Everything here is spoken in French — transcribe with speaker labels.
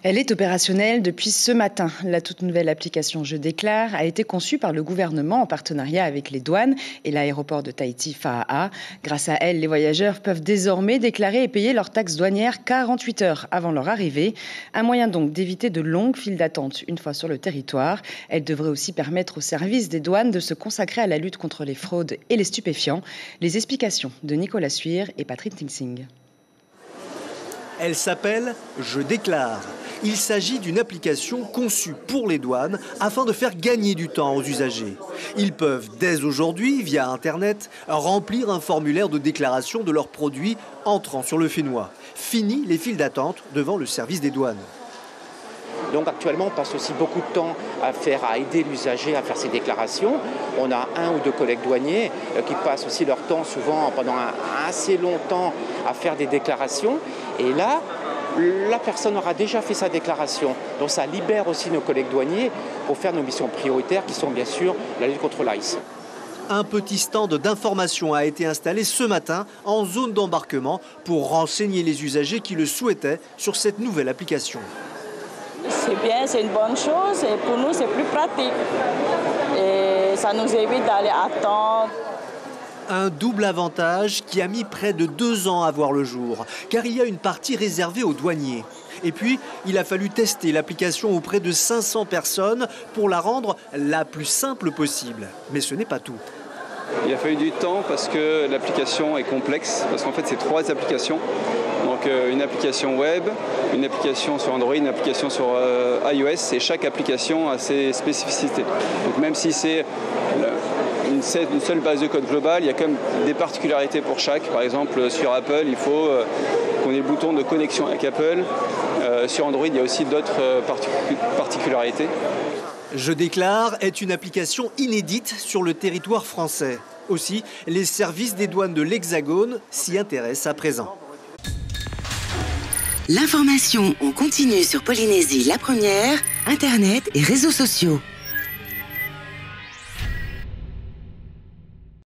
Speaker 1: Elle est opérationnelle depuis ce matin. La toute nouvelle application Je déclare a été conçue par le gouvernement en partenariat avec les douanes et l'aéroport de Tahiti-Faa'a. Grâce à elle, les voyageurs peuvent désormais déclarer et payer leurs taxes douanières 48 heures avant leur arrivée. Un moyen donc d'éviter de longues files d'attente une fois sur le territoire. Elle devrait aussi permettre aux services des douanes de se consacrer à la lutte contre les fraudes et les stupéfiants. Les explications de Nicolas Suire et Patrick Tingsing.
Speaker 2: Elle s'appelle Je déclare. Il s'agit d'une application conçue pour les douanes afin de faire gagner du temps aux usagers. Ils peuvent dès aujourd'hui, via Internet, remplir un formulaire de déclaration de leurs produits entrant sur le Fénois. Fini les files d'attente devant le service des douanes.
Speaker 3: Donc actuellement, on passe aussi beaucoup de temps à aider l'usager à faire ses déclarations. On a un ou deux collègues douaniers qui passent aussi leur temps, souvent pendant assez longtemps, à faire des déclarations. Et là, la personne aura déjà fait sa déclaration. Donc ça libère aussi nos collègues douaniers pour faire nos missions prioritaires qui sont bien sûr la lutte contre l'ICE.
Speaker 2: Un petit stand d'information a été installé ce matin en zone d'embarquement pour renseigner les usagers qui le souhaitaient sur cette nouvelle application.
Speaker 4: C'est bien, c'est une bonne chose et pour nous c'est plus pratique. Et ça nous évite d'aller attendre.
Speaker 2: Un double avantage qui a mis près de 2 ans à voir le jour, car il y a une partie réservée aux douaniers. Et puis, il a fallu tester l'application auprès de 500 personnes pour la rendre la plus simple possible. Mais ce n'est pas tout.
Speaker 5: Il a fallu du temps parce que l'application est complexe, parce qu'en fait c'est 3 applications. Donc une application web, une application sur Android, une application sur iOS, et chaque application a ses spécificités. Donc même si c'est une seule base de code globale, il y a quand même des particularités pour chaque. Par exemple, sur Apple, il faut qu'on ait le bouton de connexion avec Apple. Sur Android, il y a aussi d'autres particularités.
Speaker 2: Je déclare est une application inédite sur le territoire français. Aussi, les services des douanes de l'Hexagone s'y intéressent à présent.
Speaker 6: L'information en continu sur Polynésie la première, Internet et réseaux sociaux.